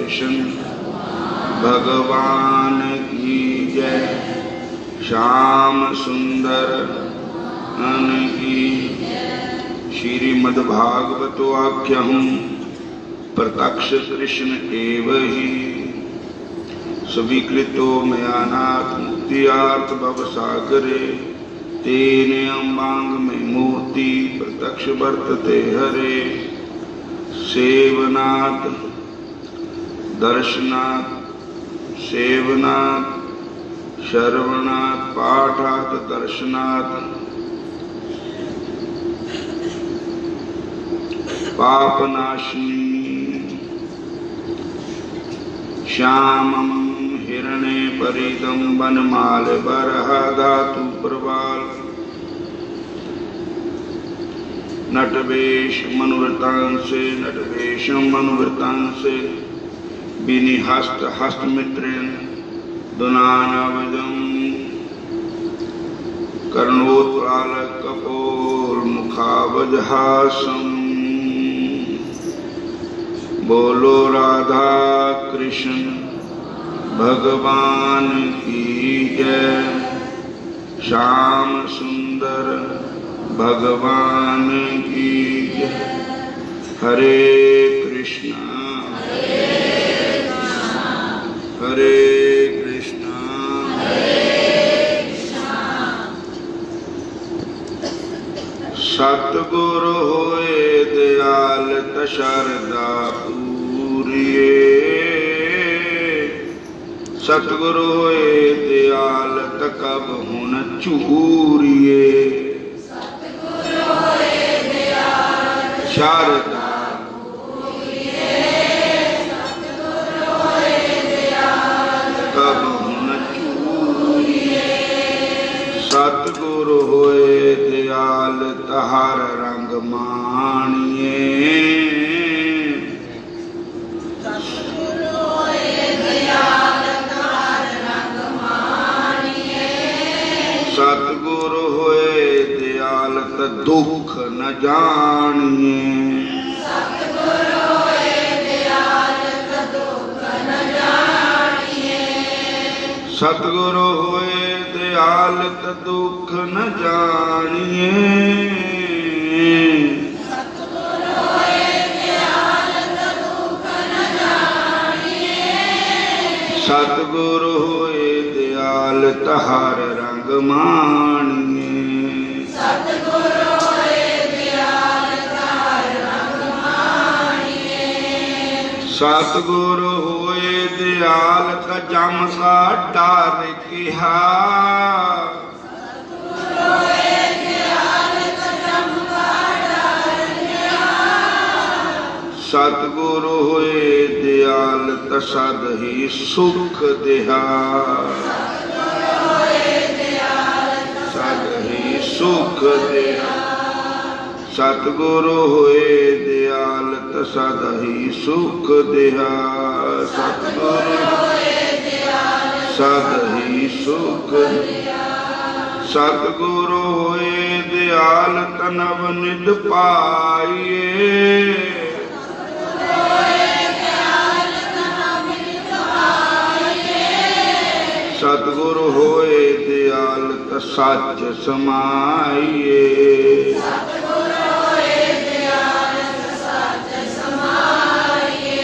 कृष्ण भगवान की जय। श्याम सुंदर की श्रीमद्भागवतो आख्यम प्रत्यक्ष कृष्ण एव ही स्वीकृतो मया नाथ मुक्तियार्थ भवसागरे तेने अम्बांग में मूर्ति प्रत्यक्ष वर्तते हरे। सेवनाथ दर्शनाथ सेवनाथ श्रवणात् पाठात् दर्शनात् पापनाशिनी श्यामं हिरण्य परिदं वनमाल बरह धातु प्रवाल नटवेश मनुवृतांसे नटवेशं मनुवृतांसे विनिहस्त हस्तमित्रेण दुनानवदं कर्णोत्पालक कपोलमुखावजहासं। बोलो राधा कृष्ण भगवान की जय। श्याम सुंदर भगवान की जय। हरे कृष्णा हरे कृष्णा सतगुरु होए दयाल तशरदा पूरिए। सतगुरु होए दयाल तकब हुन चूरिए। शारदा सतगुरु होए दयाल तहार रंग मानिए। सतगुरु होए दयाल तहार रंग मानिए। सतगुरु होए दयाल त दुख न जानिए। सतगुरु होए दयाल त दुख न जानिए। सतगुरु होए दयाल त दुख न जानिए। सतगुरु होए दयाल त दुख न जानिए। सतगुरु होए दयाल तहार रंग मानिए। सतगुरु होए दयाल तहार रंग मानिए। सतगुरु होए दयाल त जम का डार किहा। सतगुरु होए दयाल त जम का डार किहा। सतगुरु होए दयाल त सद ही सुख देहा। सतगुरु होए दयाल त सद ही सुख देहा। सतगुरु होए दयाल त सद ही सुख देहा। सतगुरु होए दयाल सद ही सुख। सतगुरु होए दयाल तनव निध पाइए। सतगुरु होए दयाल त सच समाइए। सतगुरु होए दयाल त सच समाइए।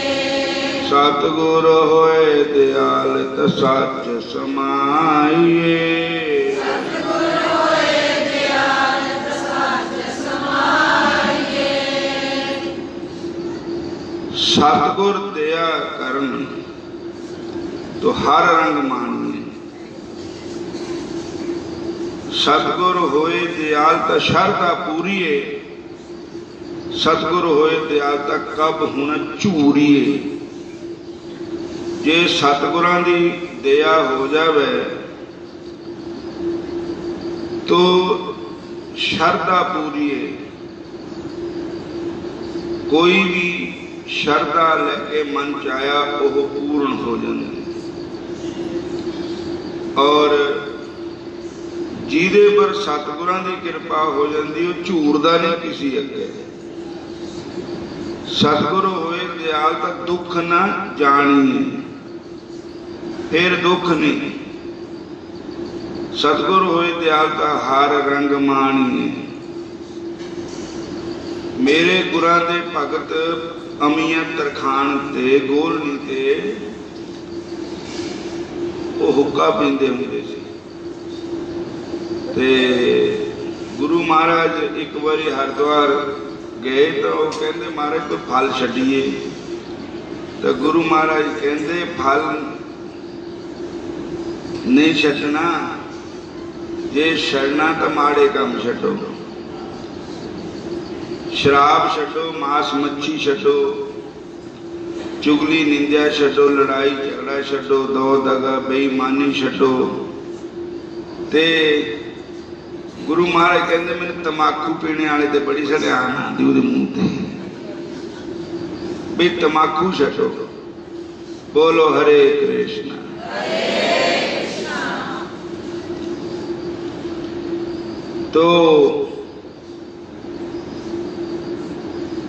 सतगुरु होए दयाल त सच समाइए। सतगुरु होए दयाल त सच समाइए। सतगुर दया करन तो हर रंग मानिए। सतगुरु होए दयाल त शरदा पूरीए। सतगुरु होए दयाल त कब हुन झूरीए। जे सतगुरां दी दया हो जावे तो शरदा पूरीए। कोई भी शरदा लेके मन चाया वह पूर्ण हो जाती। और जिहदे पर सतगुरां दी कृपा हो जाती, वो झूरदा नहीं किसी अगे। सतगुरु होए दयालता दुख न जानिए, फिर दुख नहीं। सतगुर होए दयालता हर रंग मानिए। मेरे गुरां दे भगत अमीਆਂ तरखान ते गोलनी ते वो हुक्का पींदे हुंदे सी। ते गुरु महाराज एक बारी हरिद्वार गए तो वो कहते महाराज कोई फल छड्डीए। तो गुरु महाराज कहते फल नहीं छड्डना, जे छड्डना तो माड़े काम छड्डो, शराब छड्डो, मांस मच्छी छड्डो, चुगली निंदा छड्डो, लड़ाई झगड़ा छड्डो, दो दगा बेईमानी छड्डो। ते गुरु महाराज कहते मैंने तमाकू पीने वाले तो बड़ी सड़ियान आती वो मूँह ते भी तमाकू छड्डो। बोलो हरे कृष्ण। तो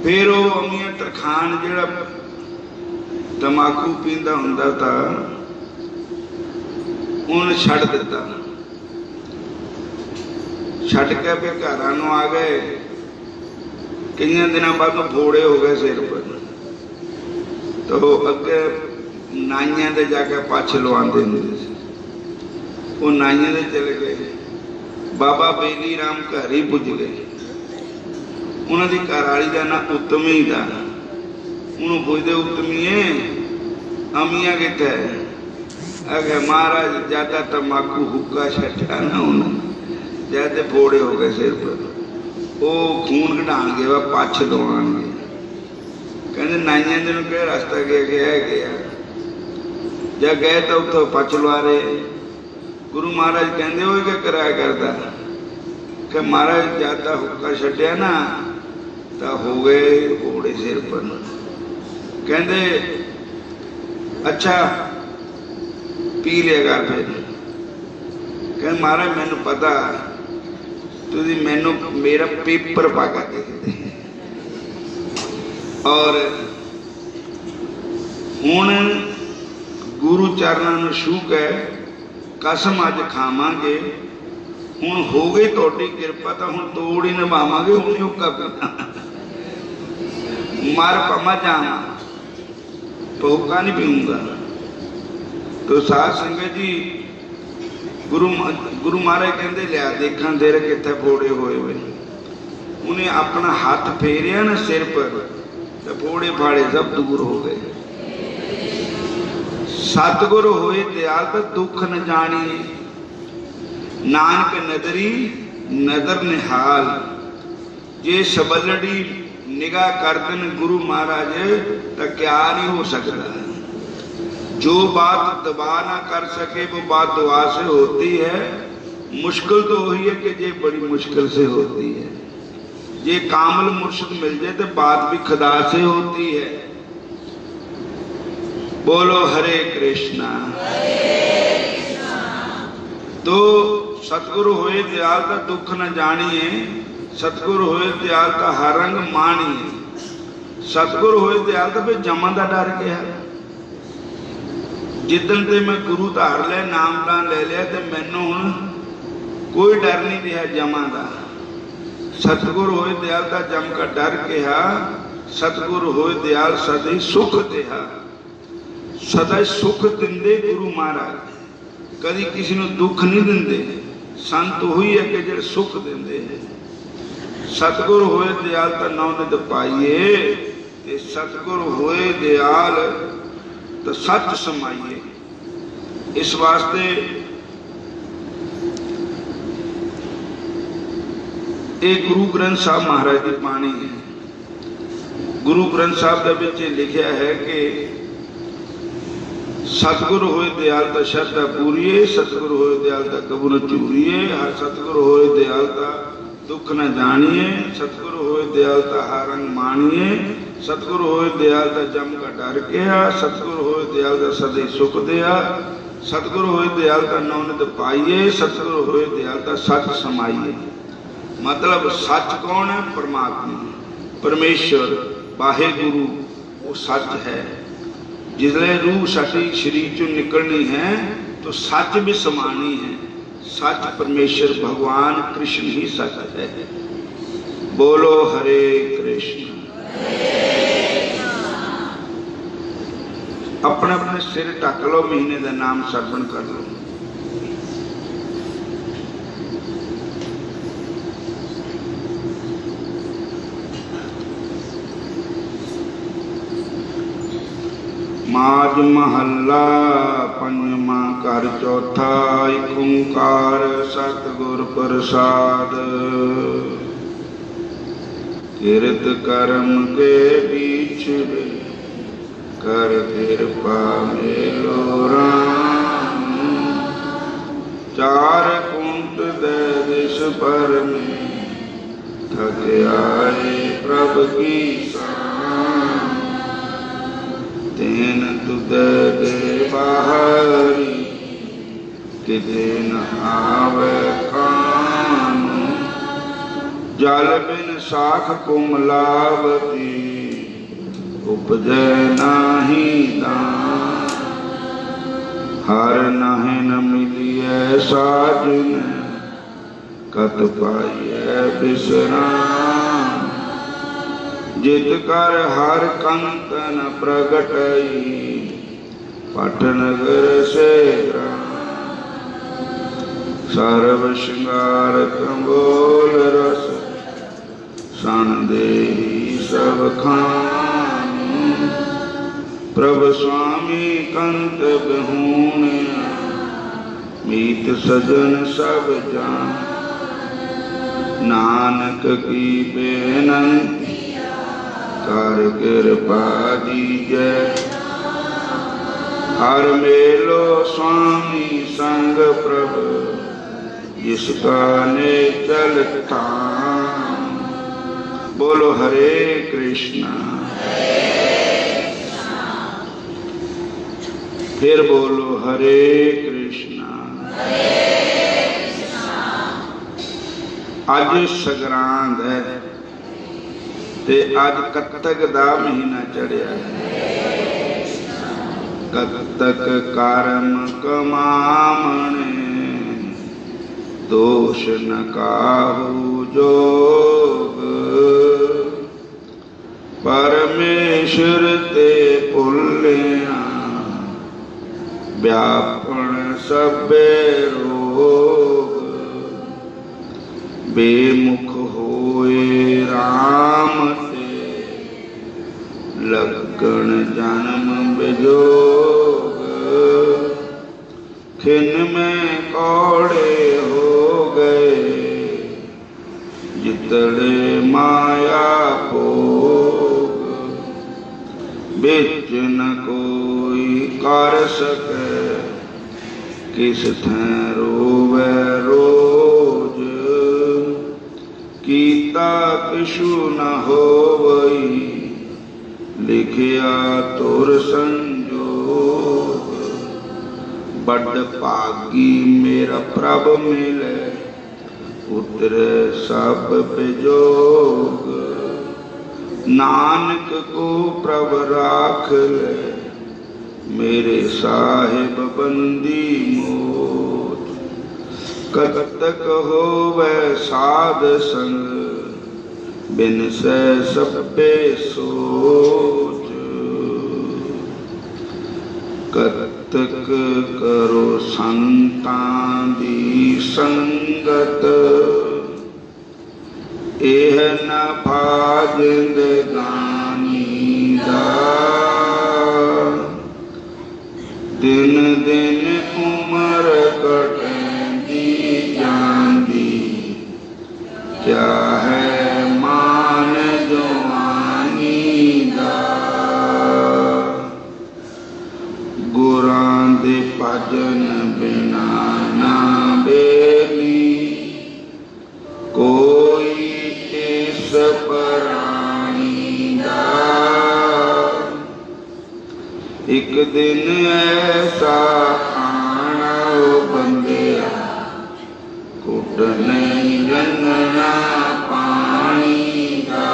फिर वो अमीਆਂ तरखान जिहड़ा तमाकू पींदा हुंदा था उन्हें छड्ड दिता। छड्ड के फिर घरां नूं आ गए। कई दिनों बाद फोड़े हो गए सिर पर। तो अगे नाइयां दे जाके पछ लवांदे हुंदे सी। वो नाइयां दे चले गए। बाबा बेली राम घर ही पुज गए। उन्होंने घरवाली का ना उत्तमी का। उन्होंने पुछते उत्तमीए अमिया कितने है? आखे महाराज ज्यादा तम्बाकू हुक्का छड्डा ना उन्होंने ज्यादा फोड़े हो गए सिर पर। वो खून कढ़ान गए वा पछ लवान गए। कहते नाइया दिन क्या रास्ता गया जब गए तो उतो पछ लवा रहे। गुरु महाराज कहते वो क्या कराया करता कि महाराज ज्यादा हुक्का छड्डिया ना तो हो गए घोड़े सिर पर। कहते अच्छा पी लिया कर। फिर कह महाराज मैनू पता तुझी मैनू मेरा पेपर पा कर देखते और हुण गुरु चरणों में छूक है कसम अज खावांगे। हुण हो गई तुहाडी किरपा तो हुण तोड़ ही निभावांगे। हुण हुक्का पीना मर पमा जावा तो हुक्का नहीं पीऊंगा। तो साध संगत जी गुरु महाराज कहते लिया देखा तेरे कितने फोड़े होए हुए। उन्हें अपना हाथ फेरिया ना सिर पर तो फोड़े फाड़े सब दूर हो गए। सतगुर होए दयाल तो दुख न जानिए। नानक नदरी नदर निहाल। जे सबलड़ी निगाह कर देन गुरु महाराज तो क्या नहीं हो सकता। जो बात दबा ना कर सके वो बात दुआ से होती है। मुश्किल तो वही है कि ये बड़ी मुश्किल से होती है। ये कामल मुर्शिद मिल जाए तो बात भी खुदा से होती है। बोलो हरे कृष्णा। तो सतगुरु होए दयाल का दुख न जानिए। सतगुरु होए दयाल का हर रंग मानिए। सतगुरु होए दयाल का फिर जमन का डर क्या है। जिदन ते मैं गुरु धार लिया नाम दान ले लिया तो मैनू हुण कोई डर नहीं रहा जमा का। सतगुर होए दयाल का जम का डर कहा। सतगुर होए दयाल सदा सुख देहा। सदा सुख दिंदे गुरु महाराज कभी किसी को दुख नहीं दिंदे। संत हुई है कि जो सुख देंदे है। सतगुर होए दयाल का नाम नित पाइए। सतगुर होए दयाल तो सच समाइए। इस वास्ते एक गुरु ग्रंथ साहब महाराज की बाणी है। गुरु ग्रंथ साहब के लिखा है कि सतगुर होए दयाल ता श्रद्धा पूरीए। सतगुर होए दयाल ता कबूल चूरीए। हर सतगुर होए दयाल ता दुख न जानिए। सतगुर होए दयाल ता हर रंग मानिए। सतगुर होए दयाल ता जम का डर गया। सतगुर होए दयाल ता सदा सुख दिया। सतगुर होए दयाल ता नौनित पाइए। सतगुर होए दयाल ता सच समाइए। मतलब सच कौन है? परमात्मा परमेश्वर वाहे गुरु वो सच है। जिसले रूह साडी शरीर चो निकलनी है तो सच भी समानी है। सच परमेश्वर भगवान कृष्ण ही सच है। बोलो हरे कृष्ण। अपने अपने सिर ढक लो, महीने का नाम सरवण कर लो। माज महला पंजवा घर चौथा। एक ओंकार सतगुर प्रसाद। किरत कर्म के बीच कर कृपा मेलो राम। चार कुंट दे दिश पर में थक आए प्रभु की शान। तेन तुद दे बाहरी किते न आवे कान। जल बिन साख कुमलावती उपजै नाही दान। हर नाहि न मिलिए साजन कत पाइए विश्राम। जित कर हर कंतन प्रगटई पटनगर से ग्राम। सर्व श्रृंगार कंबोल रस सन देहि सब खान। प्रभु स्वामी कंत बहून मीत सजन सब जान। नानक की बेनंती कर कृपा दीजै। हर मेलो स्वामी संग प्रभु जिसका ने चलता। बोलो हरे कृष्णा। फिर बोलो हरे कृष्णा। अज संगरांद है ते अज कत्तक दा महीना चढ़िया है। कत्तक कर्म कमामणे दोष न काहू जोग। परमेश्वर ते भुलिया व्यापन सबे रोग। बेमुख होए राम ते लगन जन्म विजोग। खिन में कौड़े हो गए जितड़े माया भोग। बिच न कोई कर सके किस थैं रोवे रोज। कीता किशु न होवई लिखिया तुर संजोग। बड़ भागी मेरा प्रभ मिले उतरे सब विजोग। नानक को प्रभ राख ले मेरे साहिब बंदी मोत। कतक होवे साध संग बिन से सबे सोच। कतक करो संतां दी संगत एह न भाजिंद गानी दा। दिन दिन उम्र कटती जांदी क्या है मान जवानी दा। गुरां दे भजन बिना ना बेली कोई इस प्राणी दा। एक दिन ऐसा आना बंदिया कुट नहीं जनना पानी दा।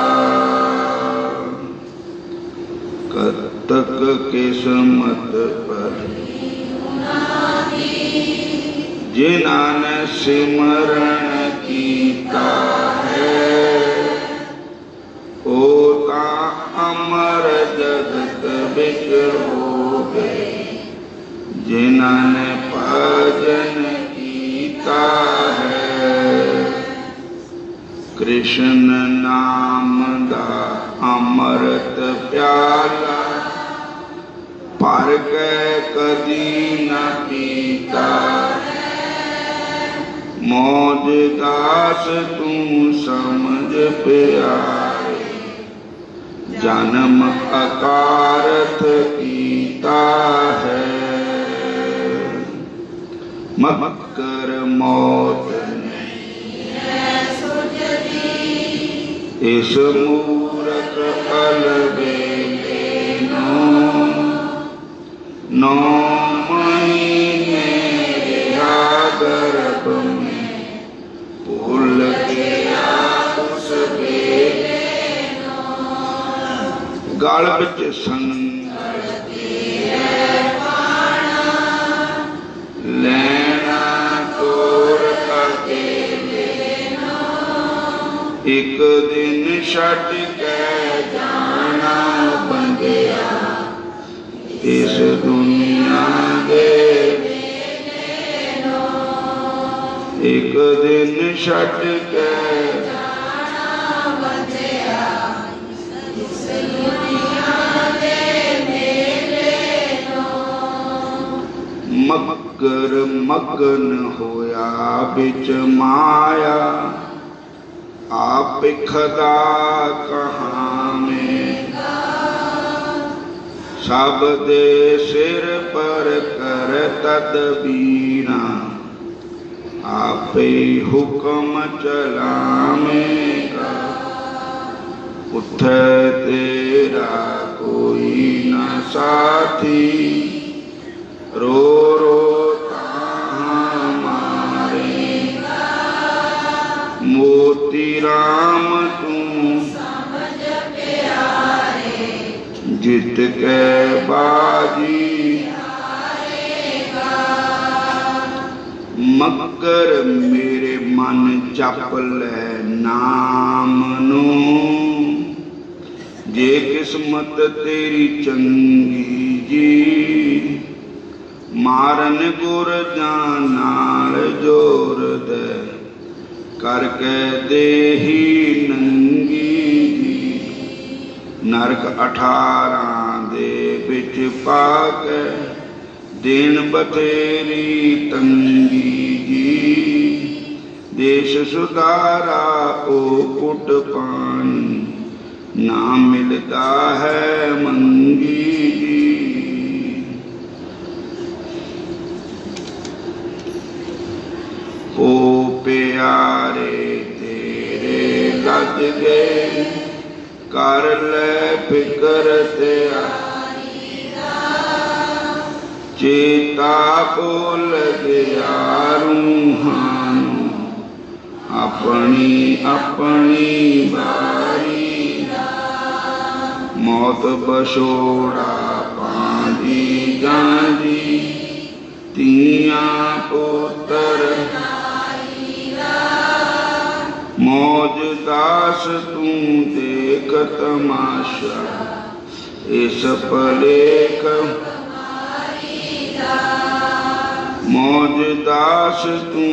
तक किस्मत पर जिन्हां ने सिमरन कीता है ओ तां अमर जगत विच होवे जिन्हां ने भजन कीता है। कृष्ण नाम दा अमृत प्याला भर के कदी न पीता मौज दास तू समझ प्यारे जन्म अकारथ कीता है। मकर मौत इस मूरख अलबेले नौ महीने रहा गर्भ में भूल गया उस बेले गल विच लेना तोर अकेले एक दिन छड़ के जाना बंदिया इस दुनिया दे एक दिन छड़ के मकर मगन होया बिच माया आप खदा कहाँ में सब दे सिर पर कर तदबीरा आपे हुक्म चलावेगा उठ तेरा कोई न साथी रो रो मारेगा मोती राम तू समझ प्यारे जित के बाजी मकर मेरे मन जप ले नाम नू जे किस्मत तेरी चंगी जी मारन गुर जानाल जोर दे करके देही नंगी जी नरक 18 दे बिच पाके दिन बतेरी तंगी जी देश सुधारा ओ कुट पानी ना मिलता है मंगी जी। ओ प्यारे तेरे लग गए कर ले फिकर तेरा चेता बोल गया रूहानू अपनी अपनी बारी मौत बछोड़ा पांदी गांधी तिया पुत्र मौज दास तू देख तमाशा इस पलेख मौज दास तू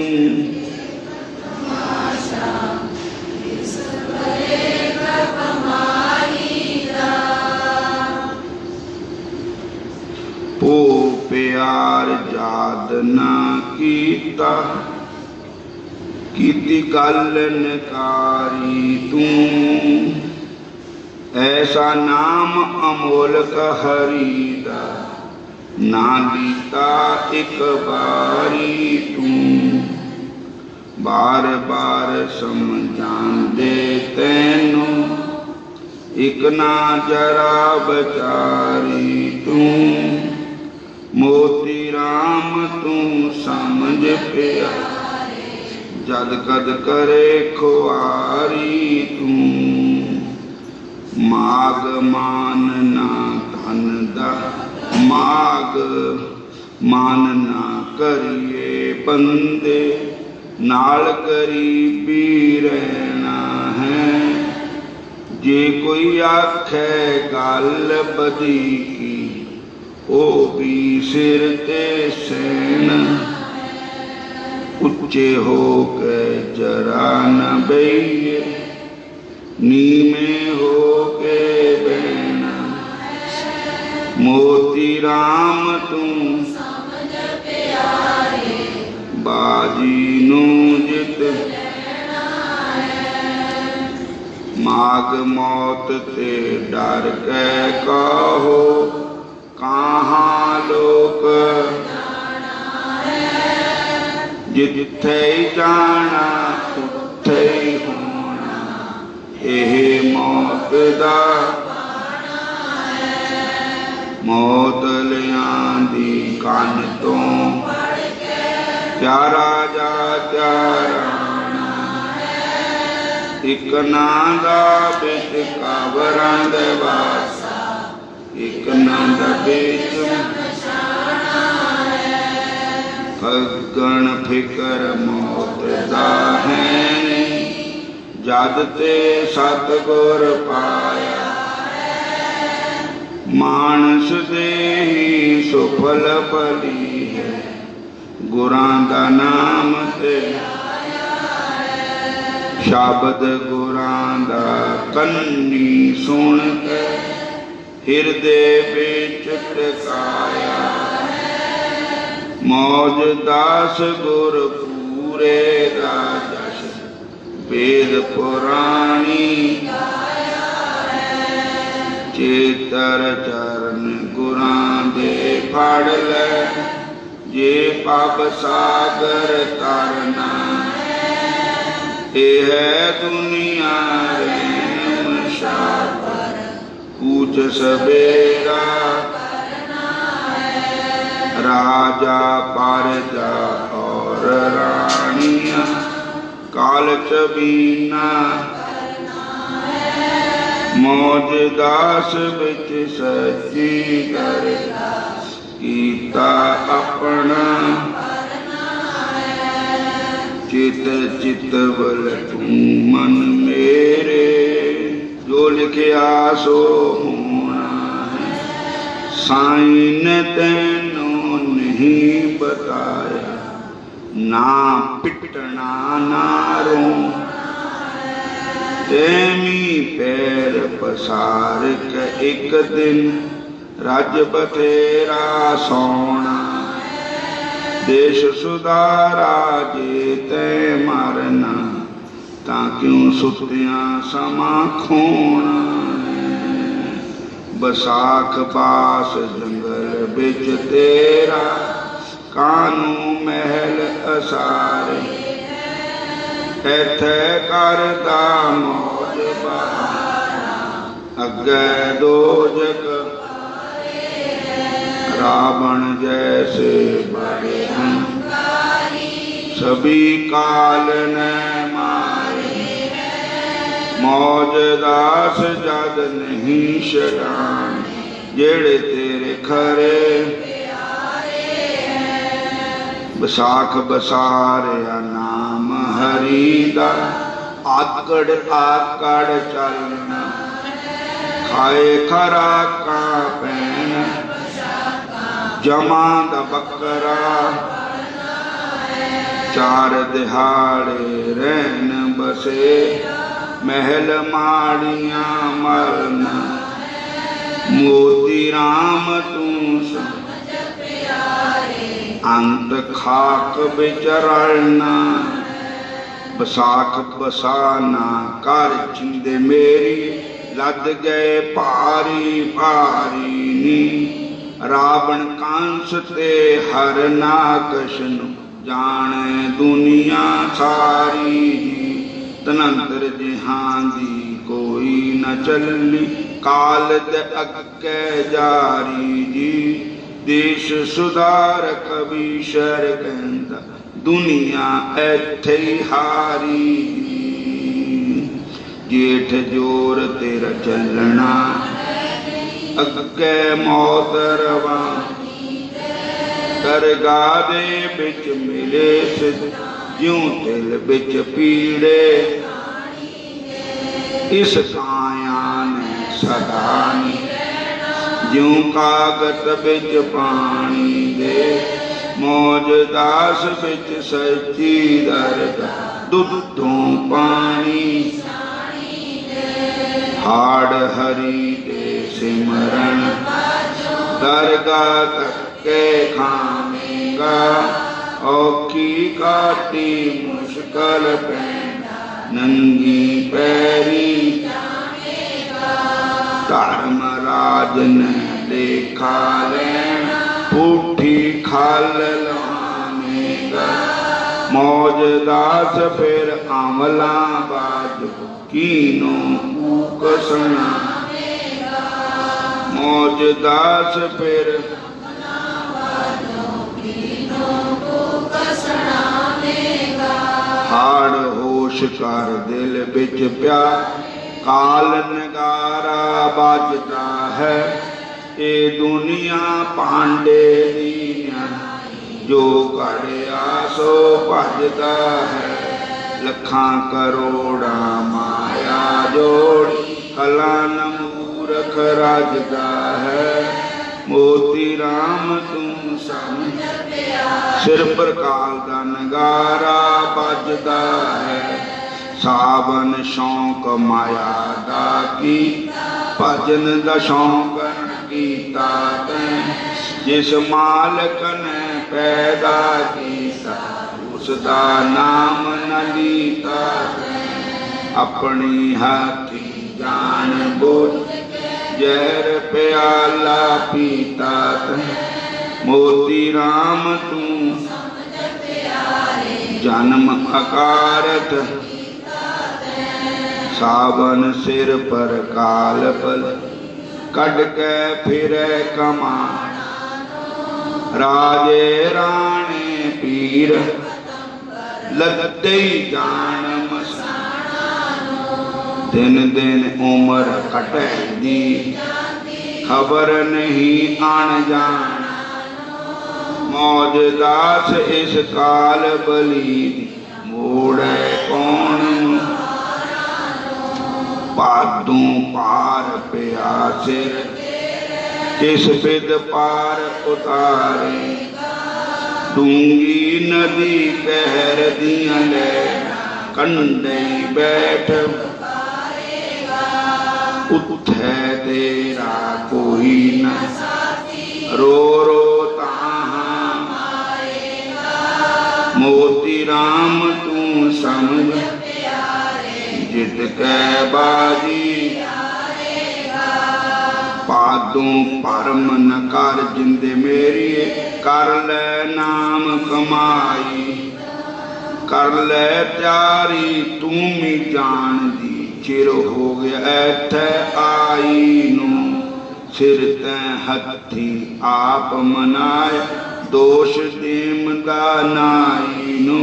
ओ प्यार याद ना कीता कीती गल नकारी तू ऐसा नाम अमोलक हरि दा ना लीता एक बारी तू बार बार समझांदे तैनू एक ना जरा बचारी तू मोती राम तू समझ पिया जद कद करे खुआरी तू माग मान ना धन माग मान ना करिए बंदे, नाल गरीबी रहना है। जे कोई आखे गल बदी की, ओ भी सिर ते सैन। उच्चे हो के जरा न बहिए, नीमे हो के बहना। मोती राम तू बाजी नू जित, माग मौत ते डर के कहो, कहाँ लोक जिथे जाना उथे होना। एह मौत दा मौत लियांदी कन तो, क्या राजा क्या राणा। एक नांदा बिच काबरां दे वासा, एक नांदा बिच गण फिकर मौत दा है। जद ते सतगुर पाया, मानस दे ही सुफल भली है। गुरां दा नाम ते शब्द गुरां दा कन्नी सुन के, हिरदे बिच टिकाया। मौज दास गुर पूरे दा जश, वेद पुराणी चेतर चरण गुरां दे फड़ ले। जे पाप सागर तरना, एह दुनिया रेम शापर। कूच सवेरा राजा परजा और रानियां, काल चबीना मौज दास बिच सची कर। कीता अपना चित चितवल तू मन मेरे। जो लिखिया सो होना है, साईं ने तेनों नहीं बताया। ना पिटना ना रोना, तेमी पैर पसार के एक दिन रज बथेरा सोना। देश सुधारा जे तै मरना, तां क्यों सुतियां समा खोना। बसाख बास जंगल बिच तेरा, कानू महल असारे। इत्थे करदा मौज बहारा, अगे दोजक रावण जैसे बड़े हंकारी। सभी काल ने मारे, मौज दास जद नहीं छड़ान। जेड़े तेरे खरे बसाख बसारिया नाम हरि दा। आकड़ आकड़ चलना, खाए खराका पैन। जमा दा बकरा चार दिहाड़े रहन बसे। महल माड़ियां मरना, मोती राम तू अंत खाक बिचरना। बसाख बसाना कर चिंदे मेरी, लद गए भारी भारी नी। रावण कंस ते हर नाकशन, जाने दुनिया सारी। तनंतर जहां दी कोई न चली, काल दे अगे जारी जी। देश सुधार कबीशर कहंदा, दुनिया ऐथे हारी। जेठ जोर तेरा चलना, अगे मौत रवा दरगा दे बिच मिले सिद्ध ज्यों तिल बिच पीड़े इस काया ने सदा ज्यों कागत बिच पानी दे मौज दास बिच सच्ची दर्द दुधों पानी हाड़ हरि दे सिमरन दरगाह तक के खानेगा औखी काटी मुश्किल पे नंगी पैरी धर्मराज ने देखा लैन पूठी खाल लवानेगा मौज दास फिर आंवला बाज कीनो कसना मौज दास फिर हाड़ होश कर दिल बिच प्या काल नगारा बाजता है ये दुनिया पांडे दीनिया जो कड़िया सो भजता है लखां करोड़ा माया जोड़ कलान मूरख राजदा है मोती राम तुम समझ सिर पर काल दा नगारा बजदा है सावन शौक माया दा की भजन दा शौक कीता तैं जिस मालक ने पैदा कीता उसदा नाम न लीता अपनी हाथी जान बोझ जहर प्याला पीता मोती राम तू जन्म अकारत सावन सिर पर काल पल कट के फिरे कमान राजे राणे पीर लद्दे जान दिन दिन उम्र कटे दी खबर नहीं आन जान मौज दास इस काल बली मोड़े कौन पादों पार पिया सिर किस पिद पार उतारे डूंगी नदी कहर दिया ले कंडे बैठ उठे तेरा कोई न रो रो ताहा मोती राम तू समझ जित के बाजी पादों परम न कर जिंदे मेरी कर ले नाम कमाई कर ले प्यारी तू मी जान दी चिर हो गया ऐथे आई नू सिर तैं हथी आप मनाए दोष देम दा नाई नू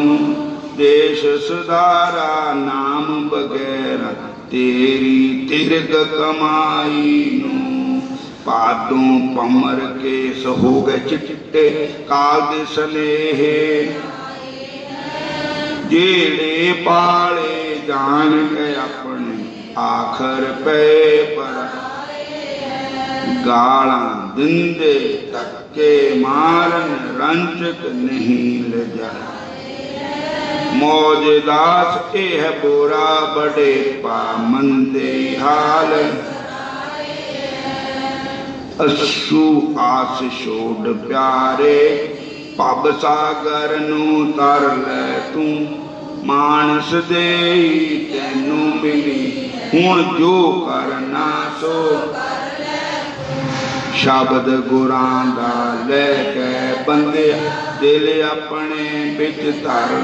देश सुधारा नाम बगैर तेरी तिरग कमाई नू पादों पमर केस हो गए चिट्टे काल दे स्नेहे जेड़े पाले जान के अपने आखर पे पर गाला दिंदे धक्के मारन रंजक नहीं ले जा मौज दास एह बोरा बड़े पा मंदे हाल अश्रु आस छोड़ प्यारे पब सागर नू तर ले तू मानस दे तेनू मिली हुण जो करना सो शब्द गुरां दा लेके बंदे दिल अपने बिच धर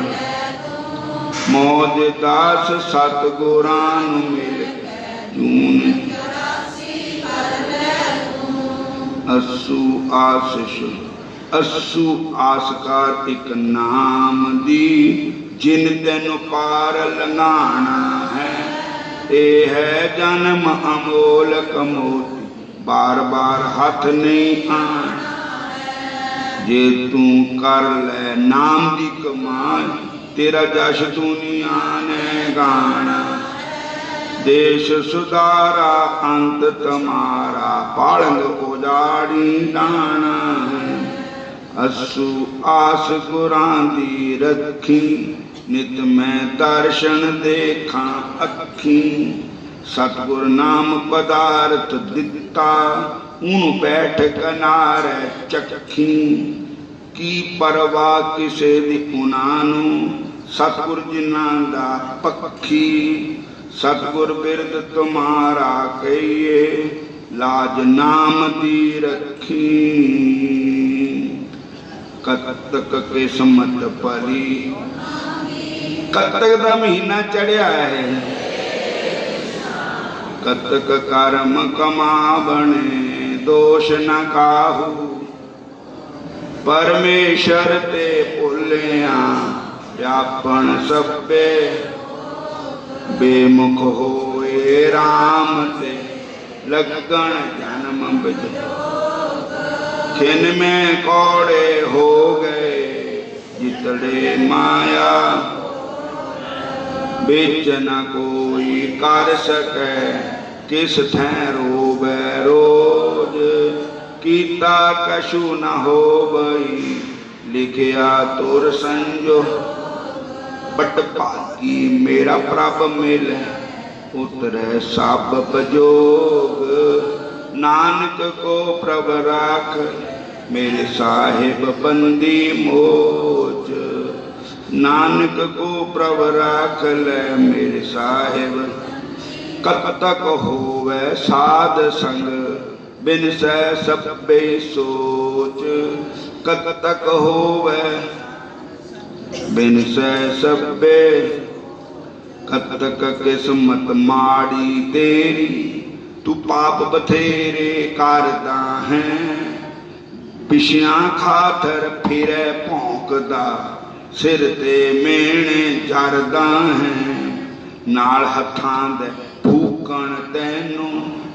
मौज दास सतगुरां नू मिल जून असु आसिश असु आसकार एक नाम दी जिन तेन पार लंघाना है ये है जन्म अमोल कमोती बार बार हाथ नहीं आना। जे तू कर ले नाम दी कमाई, तेरा जश तू नहीं आने गाना। देश सुधारा अंत तुम्हारा, पालंग उजाड़ी डाना। असु आस गुरां दी रखी, नित मैं दर्शन देखा अखी। सतगुर नाम पदार्थ दिता, ऊन बैठ कनार चखी। की परवाह किसे दी उनानू, सतगुर जिन्हां दा पखी। सतगुर बिरद तुम्हारा कहिए, लाज नाम दी रखी। कतक किस्मत पली, कतक दा महीना चढ़िया है। कतक कर्म कमावणे, दोष न काहू। परमेश्वर ते भुलिया, व्यापन सभे। बेमुख होए राम ते, लगन जन्म बिच। खिन में कौड़े हो गए, जितड़े माया। बिच न कोई कर सके, किस थैं रोवे रोज। कीता कछु न हो बई, लिखिया तुर संजो। बट भागी मेरा प्रभ मिले, उतरे सब बजोग। नानक को प्रभ राख, मेरे साहिब बंदी मोच। नानक को प्रभ राख ले, मेरे साहिब। कब तक होवे साध संग, बिन सै सभे सोच। कब तक होवे बिन सै सभे, कब तक किस्मत माड़ी तेरी। तू पाप बथेरे करदा है, पिछियां खातर फिरे भौंकदा। सिर ते मेणे जरदा है, नाल हत्थां दे फूकण तैनू।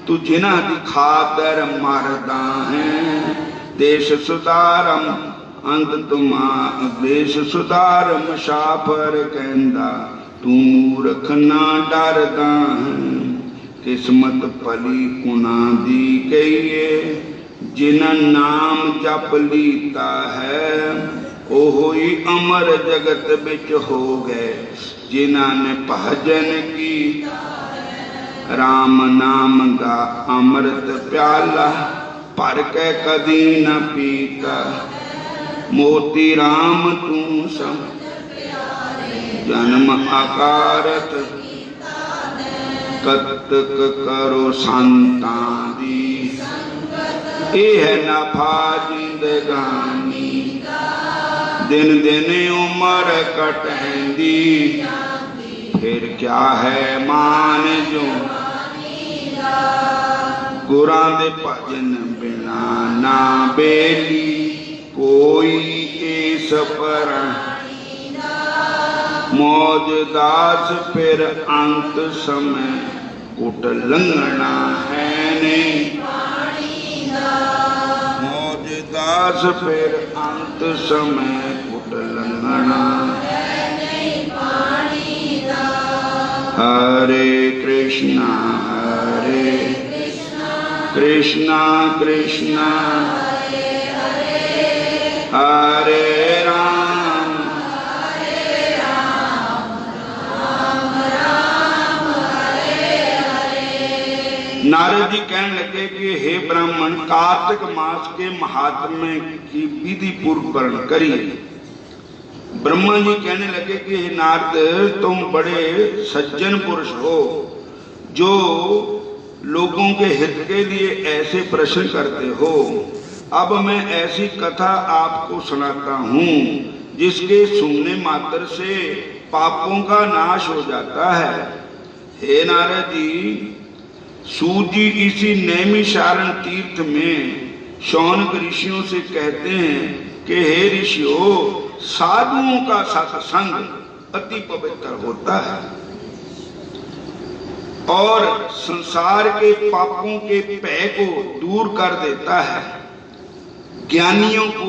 तू जिन्हां दी खातर मरदा है। देश सुधारम अंत तुमा, देश सुधार मुसाफर कहंदा। तू मूर्ख ना डरदा है। किस्मत भली उन्हां दी कहिए, जिन्हां नाम जप लीता है। ओहो ही अमर जगत बिच हो गए, जिन्हां ने भजन की। राम नाम दा अमृत प्याला, भर के कदी न पीता। मोती राम तू सम, जन्म आकारत। कतक करो संतां दी, एह नफा जिंदगानी। दिन दिन उम्र कटैंदी, फिर क्या है मान जो। गुरां दे भजन बिना ना बेली, कोई इस पर। मौज दास फिर अंत समय, कुट लंघना है नहीं। मौज दास फिर अंत समय, कुट लंघना। हरे कृष्णा हरे कृष्णा कृष्णा हरे राम नारद जी कहने लगे कि हे ब्राह्मण, कार्तिक मास के महात्म्य की विधि पूर्व वर्ण करिए। ब्रह्मा जी कहने लगे कि हे नारद, तुम बड़े सज्जन पुरुष हो, जो लोगों के हित के लिए ऐसे प्रश्न करते हो। अब मैं ऐसी कथा आपको सुनाता हूँ, जिसके सुनने मात्र से पापों का नाश हो जाता है। हे नारद जी, सूत जी इसी नैमिषारण तीर्थ में शौनक ऋषियों से कहते हैं कि हे ऋषियों, साधुओं का सत्संग अति पवित्र होता है। और संसार के पापों के भय को दूर कर देता है, ज्ञानियों को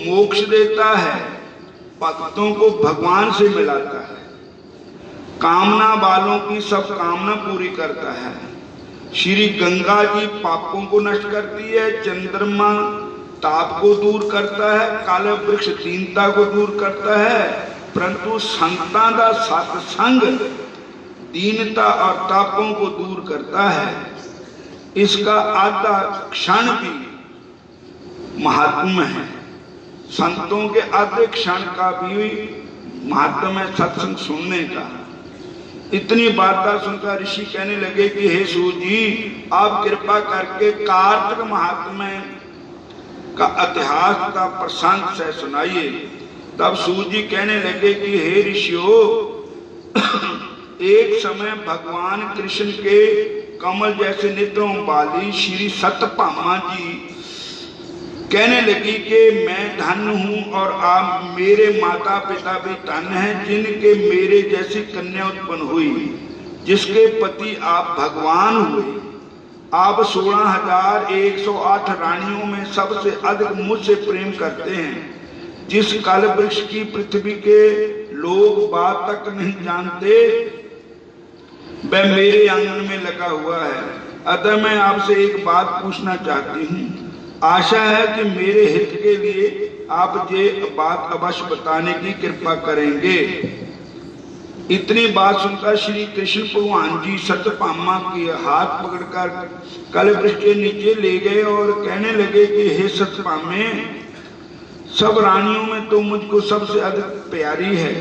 मोक्ष देता है, भक्तों को भगवान से मिलाता है, कामना वालों की सब कामना पूरी करता है। श्री गंगा जी पापों को नष्ट करती है, चंद्रमा ताप को दूर करता है, काले वृक्ष दीनता को दूर करता है, परंतु संतां दा सत्संग दीनता और तापों को दूर करता है। इसका आधा क्षण भी महात्मा है, संतों के आधे क्षण का भी महात्मा है सत्संग सुनने का। इतनी वार्ता सुनकर ऋषि कहने लगे कि हे सूत जी, आप कृपा करके कार्तिक महात्मा का इतिहास का प्रसंग से सुनाइए। तब सूत जी कहने लगे कि हे ऋषियों, एक समय भगवान कृष्ण के कमल जैसे नेत्रों वाली श्री सत्यभामा जी कहने लगी कि मैं धन्य हूं और आप मेरे माता पिता भी धन्य हैं, जिनके मेरे जैसी कन्या उत्पन्न हुई, जिसके पति आप भगवान हुए। आप 16,108 रानियों में सबसे अधिक मुझसे प्रेम करते हैं। जिस काल वृक्ष की पृथ्वी के लोग बात तक नहीं जानते, वह मेरे आंगन में लगा हुआ है। अतः मैं आपसे एक बात पूछना चाहती हूँ, आशा है कि मेरे हित के लिए आप ये बात अवश्य बताने की कृपा करेंगे। इतनी बात सुनकर श्री कृष्ण भगवान जी सत्यभामा के हाथ पकड़कर कल वृक्ष के नीचे ले गए और कहने लगे कि हे सत्यभामे, सब रानियों में तो मुझको सबसे अधिक प्यारी है।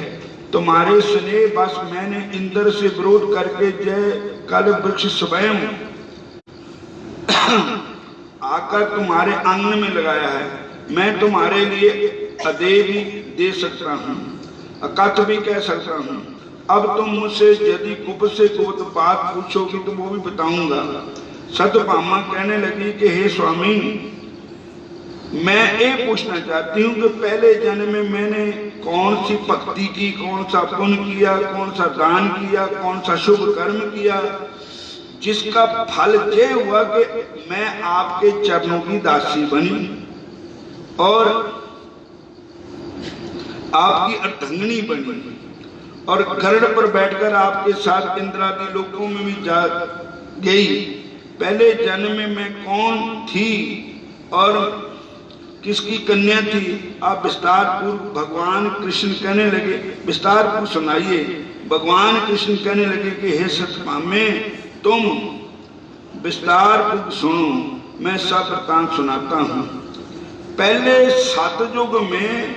तुम्हारे स्नेह बस मैंने इंद्र से विरोध करके जय कल वृक्ष स्वयं आकर तुम्हारे आंगन में लगाया है। मैं तुम्हारे लिए अदे भी दे सकता हूँ, अकथ भी कह सकता हूँ। अब तुम मुझसे यदि गुप्त से गुप्त बात पूछोगी तो वो भी बताऊंगा। सत्यभामा कहने लगी कि हे स्वामी, मैं ये पूछना चाहती हूँ कि पहले जन्म में मैंने कौन सी भक्ति की, कौन सा पुण्य किया, कौन सा दान किया, कौन सा शुभ कर्म किया, जिसका फल ये हुआ कि मैं आपके चरणों की दासी बनी और आपकी अर्धांगिनी बनी और गरुड़ पर बैठकर आपके साथ इंद्रादि लोकों में भी जा गई। पहले जन्म में मैं कौन थी और किसकी कन्या थी, आप विस्तार पूर्व भगवान कृष्ण कहने लगे, विस्तार पूर्व सुनाइए। भगवान कृष्ण कहने लगे कि हे सत्यभामे, तुम विस्तार पूर्व सुनो, मैं सब वृतांत सुनाता हूँ। पहले सतयुग में,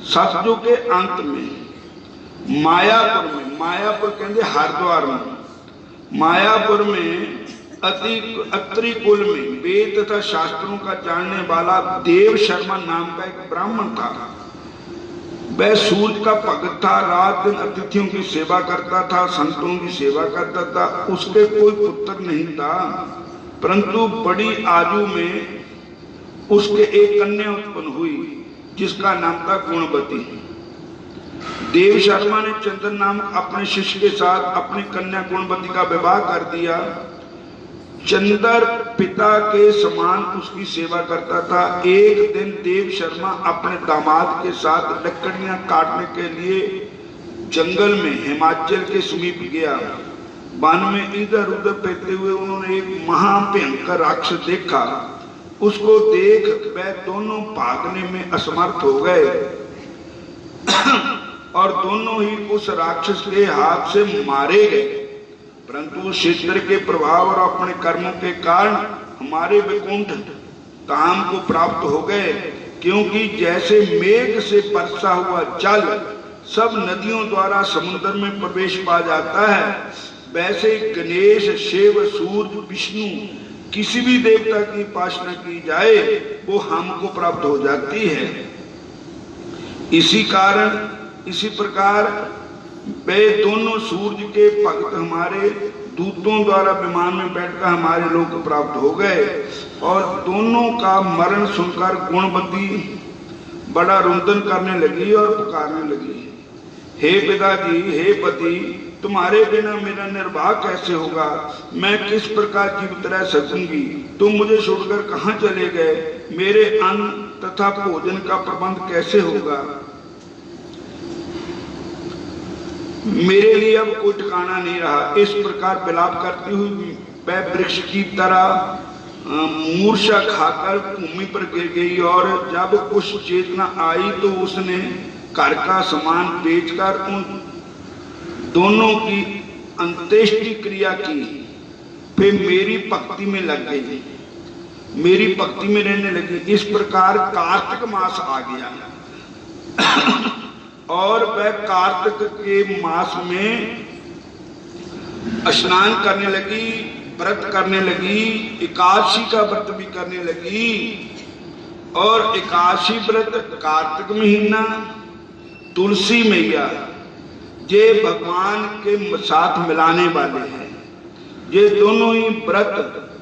सतयुग के अंत में मायापुर में, मायापुर कहते हरिद्वार में, मायापुर में अत्रि कुल में वेद तथा शास्त्रों का जानने वाला देव शर्मा नाम का एक ब्राह्मण था। वह सूर्य का भक्त था, रात दिन अतिथियों की सेवा करता था, संतों की सेवा करता था। उसके कोई पुत्र नहीं था, परंतु बड़ी आयु में उसके एक कन्या उत्पन्न हुई जिसका नाम था गुणवती। देव शर्मा ने चंद्र नामक अपने शिष्य के साथ अपनी कन्या गुणवती का विवाह कर दिया। चंद्र पिता के समान उसकी सेवा करता था। एक दिन देव शर्मा अपने दामाद के साथ लकड़ियां काटने के लिए जंगल में हिमाचल के समीप गया। वन में इधर उधर फिरते हुए उन्होंने एक महाभयंकर राक्षस देखा। उसको देख वह दोनों भागने में असमर्थ हो गए और दोनों ही उस राक्षस के हाथ से मारे गए। परंतु शीतल के प्रभाव और अपने कर्मों के कारण हमारे वैकुंठ धाम को प्राप्त हो गए, क्योंकि जैसे मेघ से बरसा हुआ जल सब नदियों द्वारा समुद्र में प्रवेश पा जाता है, वैसे गणेश, शिव, सूर्य, विष्णु किसी भी देवता की उपासना की जाए वो हमको प्राप्त हो जाती है। इसी प्रकार वे दोनों सूर्य के भक्त हमारे दूतों द्वारा विमान में बैठकर हमारे लोक प्राप्त हो गए। और दोनों का मरण सुनकर गुणवती बड़ा रुदन करने लगी और पुकारने लगी, हे पिताजी, हे पति, तुम्हारे बिना मेरा निर्वाह कैसे होगा, मैं किस प्रकार जीवित रह सकूंगी, तुम मुझे छोड़कर कहाँ चले गए, मेरे अन्न तथा भोजन का प्रबंध कैसे होगा, मेरे लिए अब कोई ठिकाना नहीं रहा। इस प्रकार विलाप करती हुई वह वृक्ष की तरह मूर्छा खाकर भूमि पर गिर गई, और जब कुछ चेतना आई तो उसने घर का सामान बेचकर उन दोनों की अंत्येष्टि क्रिया की, फिर मेरी भक्ति में लग गई, मेरी भक्ति में रहने लगी। इस प्रकार कार्तिक मास आ गया और वह कार्तिक के मास में स्नान करने लगी, व्रत करने लगी, एकादशी का व्रत भी करने लगी। और एकादशी व्रत कार्तिक महीना, तुलसी मैया ये भगवान के साथ मिलाने वाले हैं, ये दोनों ही व्रत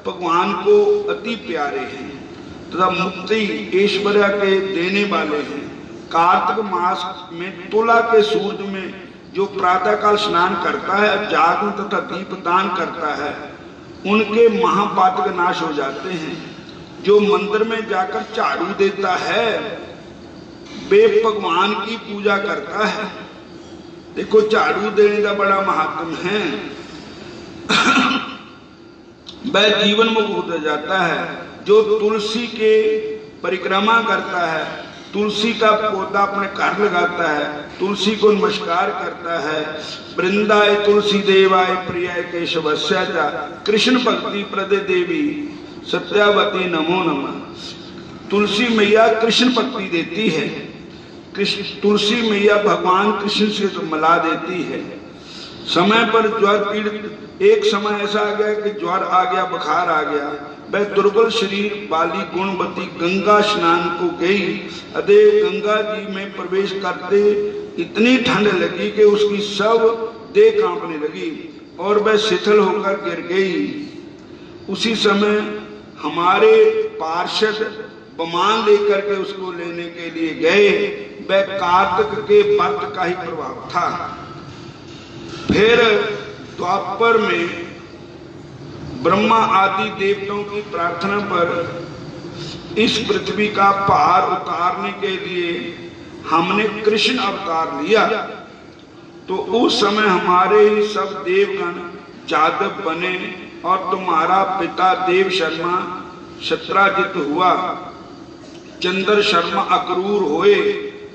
भगवान को अति प्यारे हैं तथा मुक्ति ऐश्वर्य के देने वाले हैं। कार्तिक मास में तुला के सूर्य में जो प्रातः काल स्नान करता है, जागरण तथा दीपदान करता है, उनके महापातक नाश हो जाते हैं। जो मंदिर में जाकर झाड़ू देता है वे भगवान की पूजा करता है। देखो झाड़ू देने का बड़ा महात्म है वह जीवन मुक्त हो जाता है। जो तुलसी के परिक्रमा करता है, तुलसी का पौधा अपने घर लगाता है, तुलसी को नमस्कार करता है, वृंदाय तुलसी देवाय प्रियाय केशवस्या कृष्ण भक्ति प्रदे देवी सत्यावती नमो नमः। तुलसी मैया कृष्ण भक्ति देती है, तुलसी मैया भगवान कृष्ण से तो मिला देती है। समय पर ज्वर पीड़ित, एक समय ऐसा आ गया कि ज्वर आ गया, बुखार आ गया, वह दुर्बल शरीर वाली गुणवती गंगा स्नान को गई। अदे गंगा जी में प्रवेश करते इतनी ठंड लगी कि उसकी सब देह कांपने लगी और वह शिथिल होकर गिर गई। उसी समय हमारे पार्षद बमान लेकर के उसको लेने के लिए गए। वह कार्तिक के व्रत का ही प्रभाव था। फिर द्वापर में ब्रह्मा आदि देवताओं की प्रार्थना पर इस पृथ्वी का भार उतारने के लिए हमने कृष्ण अवतार लिया। तो उस समय हमारे ही सब देवगण जादव बने और तुम्हारा पिता देव शर्मा शत्राजित हुआ, चंद्र शर्मा अक्रूर हुए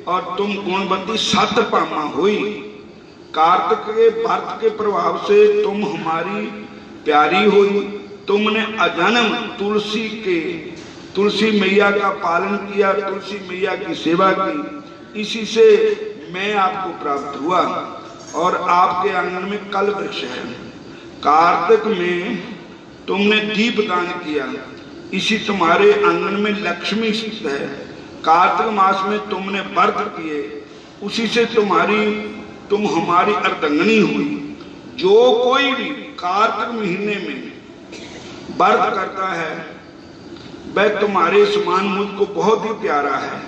और तुम गुणवती सतपामा हुई। कार्तिक के व्रत के प्रभाव से तुम हमारी प्यारी हुई। तुमने अजन्म तुलसी मैया का पालन किया, तुलसी मैया की सेवा की, इसी से मैं आपको प्राप्त हुआ। और आपके आंगन में कल वृक्ष है। कार्तिक में तुमने दीप दान किया, इसी तुम्हारे आंगन में लक्ष्मी स्थित है। कार्तिक मास में तुमने व्रत किए, उसी से तुम हमारी अर्धांगिनी हुई। जो कोई भी कार्तिक महीने में व्रत करता है वह तुम्हारे समान मुझको बहुत ही प्यारा है।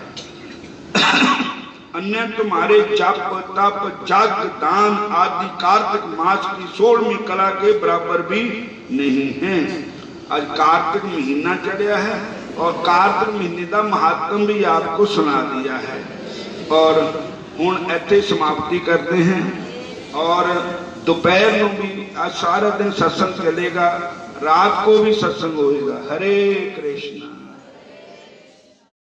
अन्य तुम्हारे जप तप जग दान आदि कार्तिक मास की 16वीं कला के बराबर भी नहीं है। आज कार्तिक महीना चढ़िया है और कार्तिक महीने का महात्म भी आपको सुना दिया है। और हुण इत्थे समाप्ति करते हैं और दोपहर को भी आज सारा दिन सत्संग चलेगा, रात को भी सत्संग होएगा। हरे कृष्ण।